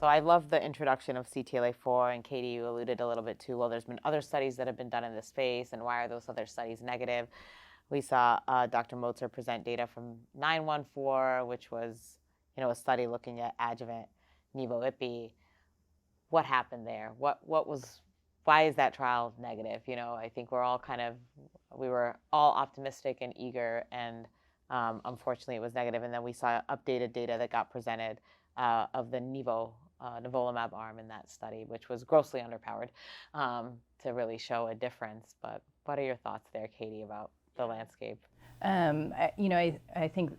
So I love the introduction of CTLA-4, and Katie, you alluded a little bit to, well, there's been other studies that have been done in this space, and why are those other studies negative? We saw Dr. Motzer present data from 914, which was, a study looking at adjuvant nivo-ipi. What happened there? Why is that trial negative? I think we were all optimistic and eager, and unfortunately it was negative. And then we saw updated data that got presented of the nivolumab arm in that study, which was grossly underpowered to really show a difference. But what are your thoughts there, Katie, about the landscape? I think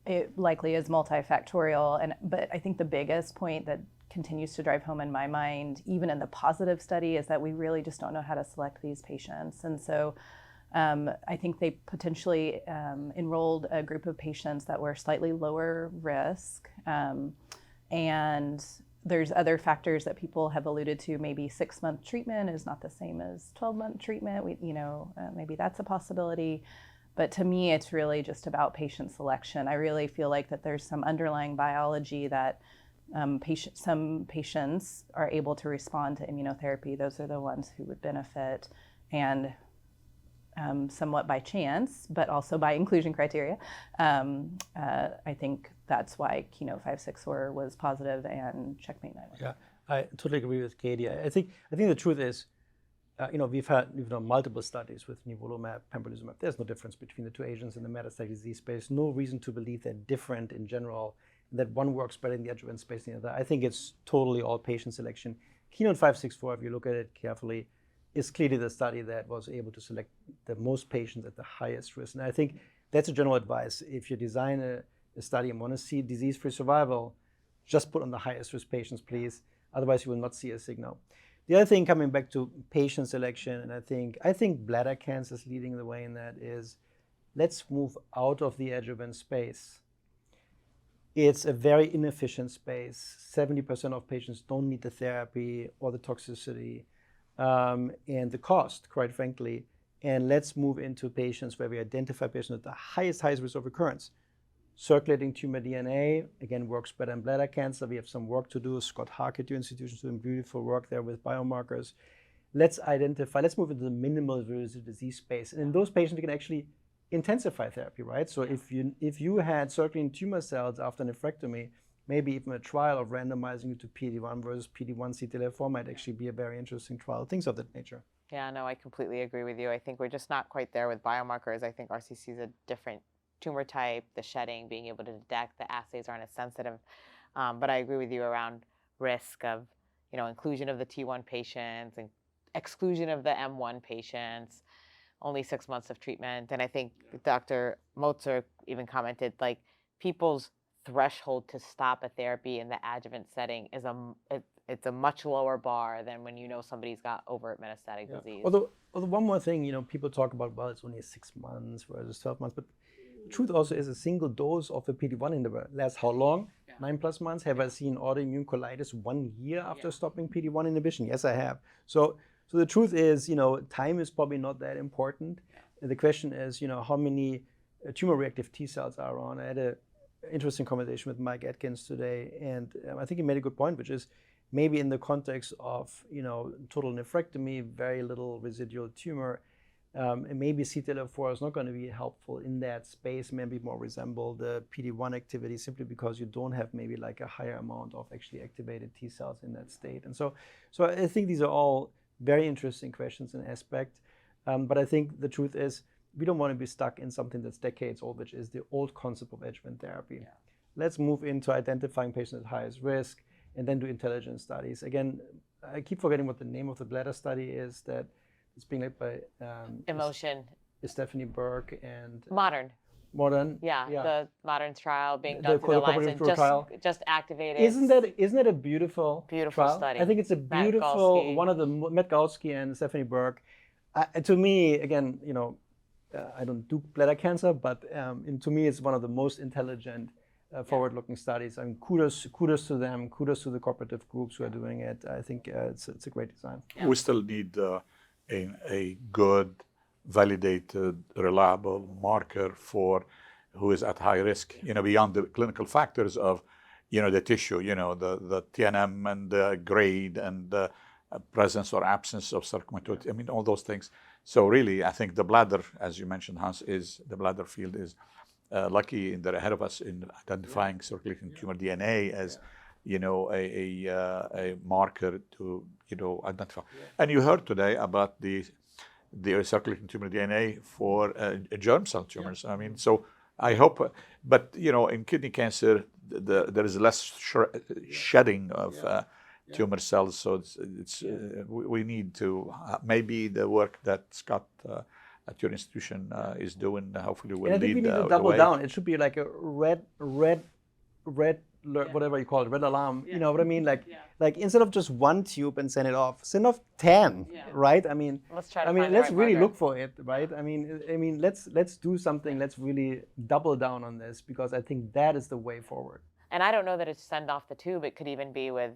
it likely is multifactorial, but I think the biggest point that continues to drive home in my mind, even in the positive study, is that we really just don't know how to select these patients. And so I think they potentially enrolled a group of patients that were slightly lower risk. And there's other factors that people have alluded to. Maybe 6-month treatment is not the same as 12-month treatment. Maybe that's a possibility. But to me, it's really just about patient selection. I really feel like that there's some underlying biology that some patients are able to respond to immunotherapy. Those are the ones who would benefit, and somewhat by chance, but also by inclusion criteria. I think that's why Keynote 564 was positive and CheckMate 9. Yeah, I totally agree with Katie. I think the truth is, we've done multiple studies with nivolumab, pembrolizumab. There's no difference between the two agents in the metastatic disease space. No reason to believe they're different in general, that one works better in the adjuvant space than the other. I think it's totally all patient selection. Keynote 564, if you look at it carefully, is clearly the study that was able to select the most patients at the highest risk. And I think that's a general advice. If you design a study and want to see disease-free survival, just put on the highest risk patients, please. Otherwise, you will not see a signal. The other thing, coming back to patient selection, and I think bladder cancer is leading the way in that, is let's move out of the adjuvant space. It's a very inefficient space. 70% of patients don't need the therapy or the toxicity and the cost, quite frankly. And let's move into patients where we identify patients with the highest risk of recurrence. Circulating tumor DNA, again, works better in bladder cancer. We have some work to do. Scott Harkett Institute is doing beautiful work there with biomarkers. Let's move into the minimal residual disease space. And in those patients, we can actually intensify therapy, right? So if you had circulating tumor cells after nephrectomy, maybe even a trial of randomizing you to PD-1 versus PD-1 CTLA-4 might actually be a very interesting trial, things of that nature. Yeah, no, I completely agree with you. I think we're just not quite there with biomarkers. I think RCC is a different tumor type, the shedding, being able to detect, the assays aren't as sensitive. But I agree with you around risk of, inclusion of the T1 patients and exclusion of the M1 patients, only 6 months of treatment. And I think Dr. Motzer even commented, like, people's threshold to stop a therapy in the adjuvant setting is it's a much lower bar than when somebody's got overt metastatic disease. Although one more thing, people talk about, well, it's only 6 months versus 12 months, but the truth also is a single dose of a PD-1 inhibitor lasts how long? 9+ months. Have I seen autoimmune colitis 1 year after stopping PD-1 inhibition? Yes, I have. So the truth is, time is probably not that important. The question is, how many tumor-reactive T cells are on. I had an interesting conversation with Mike Atkins today, and I think he made a good point, which is maybe in the context of, total nephrectomy, very little residual tumor, and maybe CTLA-4 is not going to be helpful in that space, maybe more resemble the PD-1 activity simply because you don't have maybe like a higher amount of actually activated T cells in that state. And so I think these are all very interesting questions and aspect. But I think the truth is we don't want to be stuck in something that's decades old, which is the old concept of adjuvant therapy. Yeah. Let's move into identifying patients at highest risk and then do intelligence studies. Again, I keep forgetting what the name of the bladder study is that it's being led by Emotion. Stephanie Burke and Modern. Yeah, the Modern trial being done through the lines and just activated. Isn't that a beautiful trial? Study? I think it's a beautiful one of the Matt Galsky and Stephanie Burke. To me, again, I don't do bladder cancer, but to me, it's one of the most intelligent, forward-looking studies. I mean, kudos to them. Kudos to the cooperative groups who are doing it. I think it's a great design. Yeah. We still need a good, validated, reliable marker for who is at high risk. Beyond the clinical factors of, the tissue, the TNM and the grade and the presence or absence of sarcomatosis. I mean, all those things. So really, I think the bladder, as you mentioned, Hans, the bladder field is lucky, and they're ahead of us in identifying circulating tumor DNA as, a marker to, identify. And you heard today about the circulating tumor DNA for germ cell tumors. I mean, so I hope, but in kidney cancer, there is less shedding of tumor cells. So we need to maybe the work that Scott at your institution is doing, hopefully will lead the way. I think we need to double down. It should be like a red, whatever you call it, red alarm. You know what I mean? Like instead of just one tube and send it off, send off 10, right? I mean, let's really look for it, right? I mean, let's do something. Let's really double down on this, because I think that is the way forward. And I don't know that it's send off the tube. It could even be with,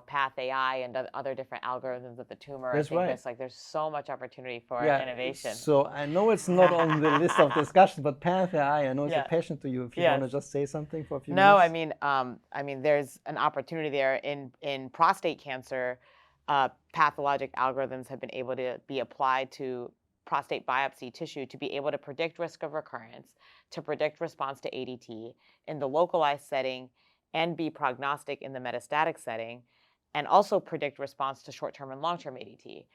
Path AI and other different algorithms of the tumor. That's right. There's so much opportunity for innovation. So I know it's not on the list of discussion, but Path AI, I know it's a passion to you. If you want to just say something for a few minutes. No, I mean, there's an opportunity there in prostate cancer. Pathologic algorithms have been able to be applied to prostate biopsy tissue to be able to predict risk of recurrence, to predict response to ADT in the localized setting, and be prognostic in the metastatic setting, and also predict response to short-term and long-term ADT.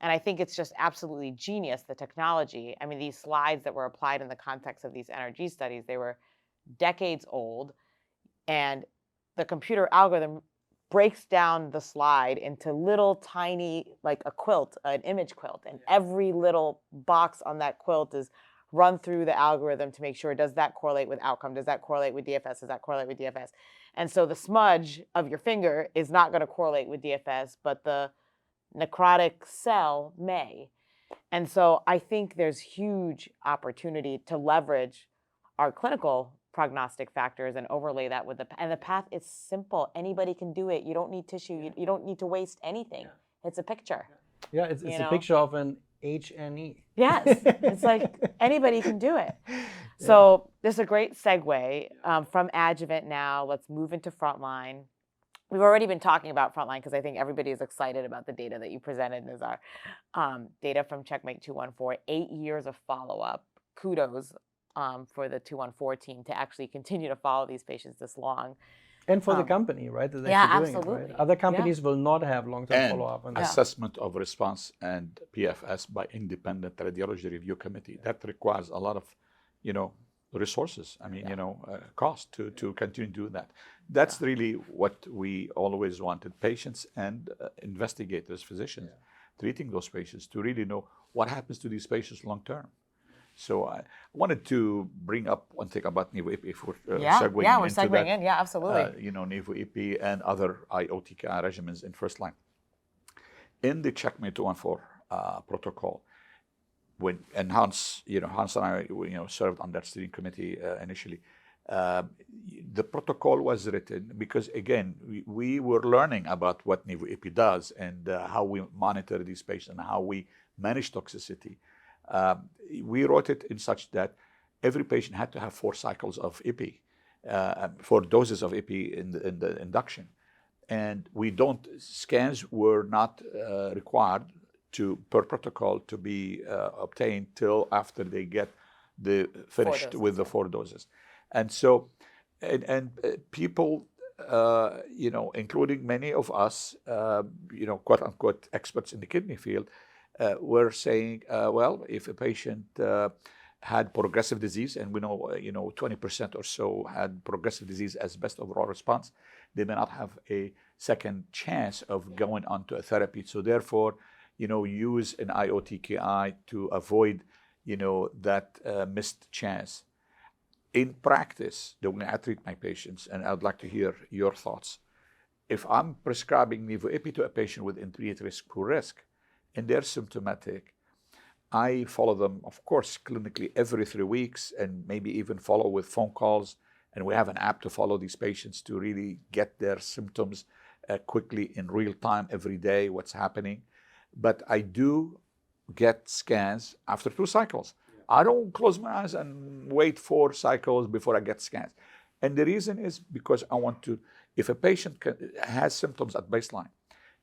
And I think it's just absolutely genius, the technology. I mean, these slides that were applied in the context of these NRG studies, they were decades old, and the computer algorithm breaks down the slide into little tiny, like a quilt, an image quilt, and every little box on that quilt is run through the algorithm to make sure, does that correlate with outcome? Does that correlate with DFS? Does that correlate with DFS? And so the smudge of your finger is not going to correlate with DFS, but the necrotic cell may. And so I think there's huge opportunity to leverage our clinical prognostic factors and overlay that with the path is simple. Anybody can do it. You don't need tissue. You don't need to waste anything. It's a picture. Yeah, it's a picture of an HNE. Yes, it's like anybody can do it. So this is a great segue from adjuvant now. Let's move into frontline. We've already been talking about frontline because I think everybody is excited about the data that you presented, Nizar. Data from CheckMate 214, 8 years of follow-up. Kudos for the 214 team to actually continue to follow these patients this long. And for the company, right? That's absolutely. Doing it, right? Other companies will not have long-term follow-up. And assessment of response and PFS by independent radiology review committee. That requires a lot of, resources. I mean, cost to continue to do that. That's really what we always wanted, patients and investigators, physicians, treating those patients to really know what happens to these patients long-term. So I wanted to bring up one thing about Nivo-IPI if we're segueing we're into segueing that, in. Yeah, absolutely. Nivo-IPI and other IO-TKI regimens in first line. In the CheckMate 214 protocol, and Hans and I, served on that steering committee initially. The protocol was written because, again, we were learning about what Nivo-IPI does and how we monitor these patients and how we manage toxicity. We wrote it in such that every patient had to have 4 cycles of IPI, 4 doses of IPI in the induction. And scans were not required per protocol to be obtained till after they get finished with the 4 doses. And so, and people, including many of us, quote unquote experts in the kidney field, were saying, well, if a patient had progressive disease, and we know, 20% or so had progressive disease as best overall response, they may not have a second chance of going on to a therapy. So therefore, use an IO-TKI to avoid, that missed chance. In practice, the way I treat my patients, and I'd like to hear your thoughts. If I'm prescribing Nivo-IPI to a patient with intermediate risk, poor risk, and they're symptomatic, I follow them, of course, clinically every 3 weeks, and maybe even follow with phone calls. And we have an app to follow these patients to really get their symptoms quickly in real time every day, what's happening. But I do get scans after 2 cycles. I don't close my eyes and wait 4 cycles before I get scans. And the reason is because I want to, if a patient has symptoms at baseline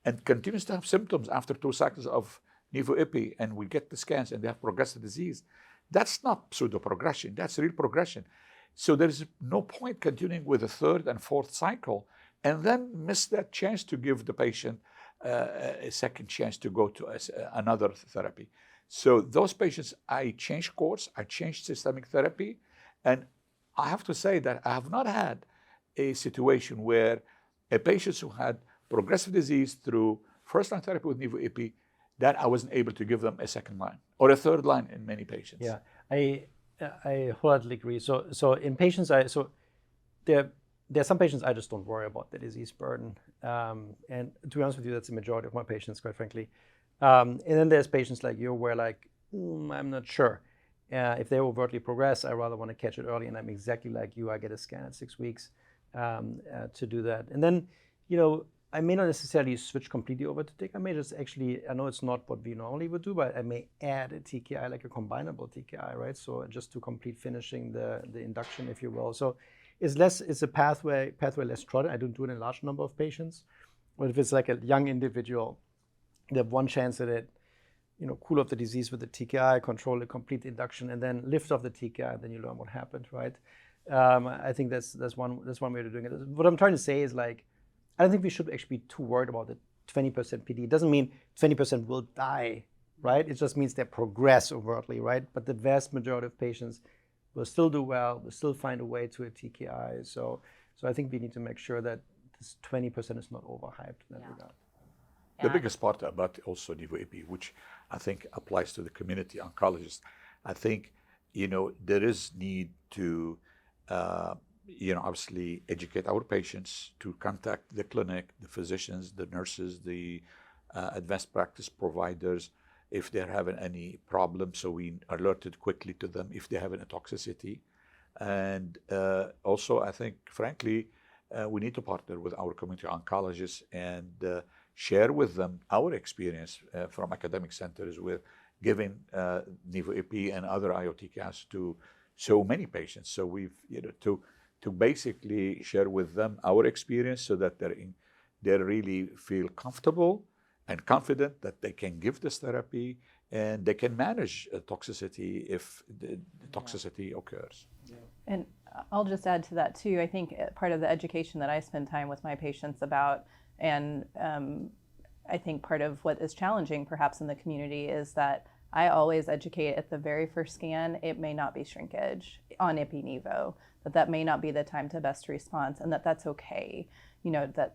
and continues to have symptoms after 2 cycles of nivo-ipi, and we get the scans and they have progressive disease, that's not pseudo-progression, that's real progression. So there's no point continuing with a 3rd and 4th cycle and then miss that chance to give the patient a second chance to go to another therapy. So those patients, I changed course, I changed systemic therapy, and I have to say that I have not had a situation where a patient who had progressive disease through first-line therapy with nivo-ipi, that I wasn't able to give them a 2nd line or a 3rd line in many patients. Yeah, I wholeheartedly agree. So in patients, there are some patients I just don't worry about the disease burden. And to be honest with you, that's the majority of my patients, quite frankly. And then there's patients like you where I'm not sure. If they overtly progress, I rather want to catch it early, and I'm exactly like you. I get a scan at 6 weeks to do that. And then, I may not necessarily switch completely over to TIC. I may just actually, I know it's not what we normally would do, but I may add a TKI, like a combinable TKI, right? So just to complete finishing the induction, if you will. So it's a pathway less trodden. I don't do it in a large number of patients. But if it's like a young individual, they have one chance at it, cool off the disease with the TKI, control the complete induction, and then lift off the TKI, and then you learn what happened, right? I think that's one way of doing it. What I'm trying to say is I don't think we should actually be too worried about the 20% PD. It doesn't mean 20% will die, right? It just means they progress overtly, right? But the vast majority of patients will still do well, will still find a way to a TKI. So I think we need to make sure that this 20% is not overhyped in that regard. The biggest part about also nivo-ipi, which I think applies to the community oncologists, I think, there is need to, obviously educate our patients to contact the clinic, the physicians, the nurses, the advanced practice providers, if they're having any problems, so we alerted quickly to them if they're having a toxicity. And also, I think, frankly, we need to partner with our community oncologists and share with them our experience from academic centers with giving nivo-ipi and other IO-TKIs to so many patients. So we've, to basically share with them our experience so that they really feel comfortable and confident that they can give this therapy and they can manage toxicity if the toxicity occurs. Yeah. And I'll just add to that too. I think part of the education that I spend time with my patients about, and I think part of what is challenging perhaps in the community is that I always educate at the very first scan, it may not be shrinkage on ipi-nivo, that may not be the time to best response, and that's okay. Whether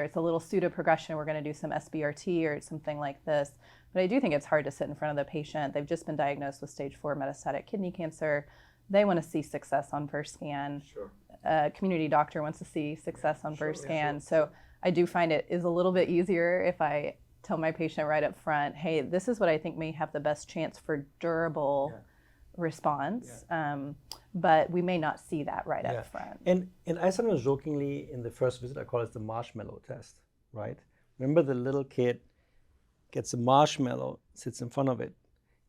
it's a little pseudo-progression, we're going to do some SBRT or something like this. But I do think it's hard to sit in front of the patient. They've just been diagnosed with stage 4 metastatic kidney cancer. They want to see success on first scan. Sure. A community doctor wants to see success on first scan. So I do find it is a little bit easier if I tell my patient right up front, hey, this is what I think may have the best chance for durable response, but we may not see that right up front. And I sometimes jokingly in the first visit, I call it the marshmallow test, right? Remember the little kid gets a marshmallow, sits in front of it,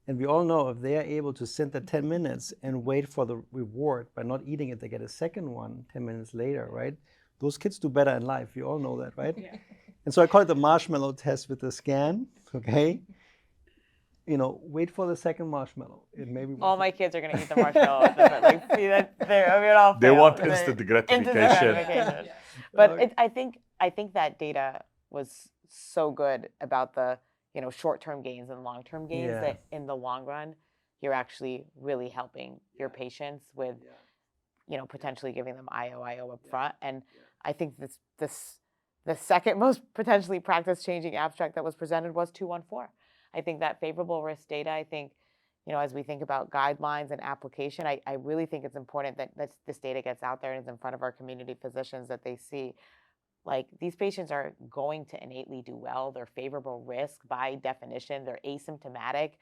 and we all know if they are able to sit there 10 minutes and wait for the reward by not eating it, they get a second one 10 minutes later, right? Those kids do better in life. We all know that, right? Yeah. And so I call it the marshmallow test with the scan, okay? Wait for the second marshmallow. It may be all my kids are going to eat the marshmallow. They want instant gratification. But I think that data was so good about the short-term gains and long-term gains that in the long run, you're actually really helping your patients with, potentially giving them IO up front. And I think the second most potentially practice-changing abstract that was presented was 214. I think that favorable risk data, as we think about guidelines and application, I really think it's important that this data gets out there and is in front of our community physicians, that they see, these patients are going to innately do well. They're favorable risk by definition. They're asymptomatic.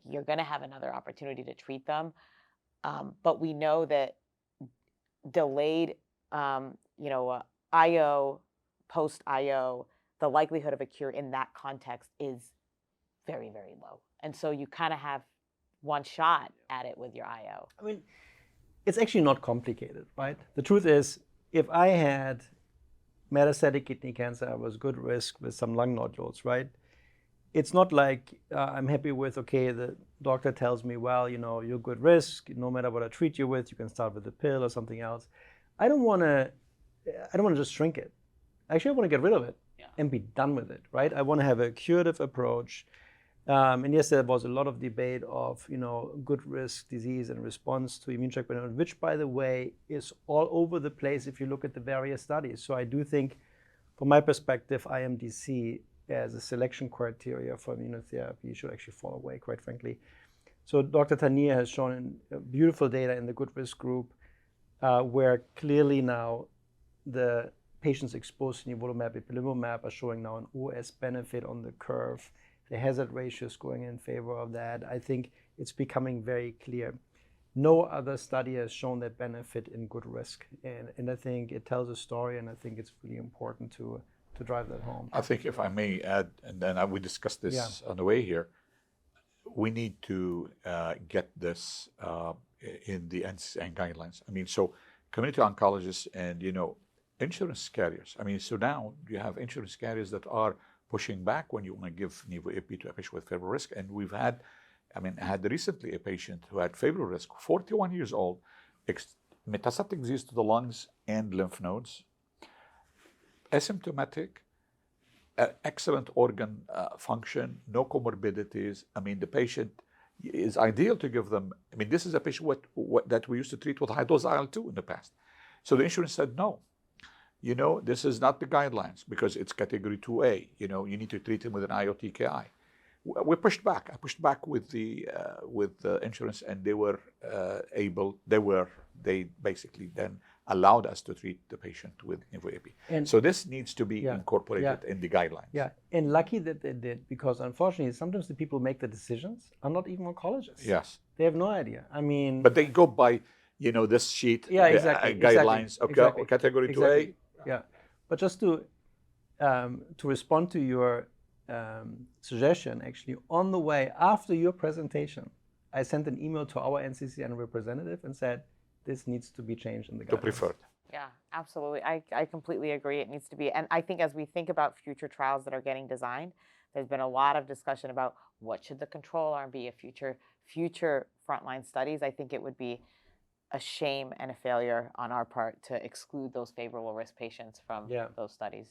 You're going to have another opportunity to treat them. But we know that delayed, IO, post-IO, the likelihood of a cure in that context is very, very low. And so you kind of have one shot at it with your IO. I mean, it's actually not complicated, right? The truth is, if I had metastatic kidney cancer, I was good risk with some lung nodules, right? It's not like I'm happy with, okay, the doctor tells me, well, you're good risk. No matter what I treat you with, you can start with a pill or something else. I don't want to just shrink it. Actually, I want to get rid of it and be done with it, right? I want to have a curative approach. And yes, there was a lot of debate of, good risk disease and response to immune checkpoint, which, by the way, is all over the place if you look at the various studies. So I do think, from my perspective, IMDC as a selection criteria for immunotherapy should actually fall away, quite frankly. So Dr. Tannir has shown beautiful data in the good risk group, where clearly now the patients exposed to nivolumab, ipilimumab are showing now an OS benefit on the curve. The hazard ratio is going in favor of that. I think it's becoming very clear. No other study has shown that benefit in good risk. And I think it tells a story, and I think it's really important to drive that home. I think if I may add, and then we discussed this on the way here, we need to get this in the NCCN guidelines. I mean, so community oncologists and, insurance carriers. I mean, so now you have insurance carriers that are pushing back when you want to give nivo-ipi to a patient with favorable risk. And we've had, I had recently a patient who had favorable risk, 41 years old, metastatic disease to the lungs and lymph nodes, asymptomatic, excellent organ function, no comorbidities. I mean, the patient is ideal to give them. I mean, this is a patient that we used to treat with high-dose IL-2 in the past. So the insurance said, no, this is not the guidelines because it's category 2A. You need to treat him with an IO-TKI. We pushed back. I pushed back with the insurance, and they were they basically then allowed us to treat the patient with nivo-ipi. And so this needs to be incorporated in the guidelines. Yeah, and lucky that they did, because unfortunately, sometimes the people who make the decisions are not even oncologists. Yes. They have no idea. I mean. But they go by, this sheet, guidelines, exactly. Category 2A. Yeah, but just to respond to your suggestion, actually, on the way after your presentation, I sent an email to our NCCN representative and said, this needs to be changed in the guidelines. To preferred. Yeah, absolutely. I completely agree. It needs to be. And I think as we think about future trials that are getting designed, there's been a lot of discussion about what should the control arm be of future frontline studies. I think it would be a shame and a failure on our part to exclude those favorable risk patients from those studies.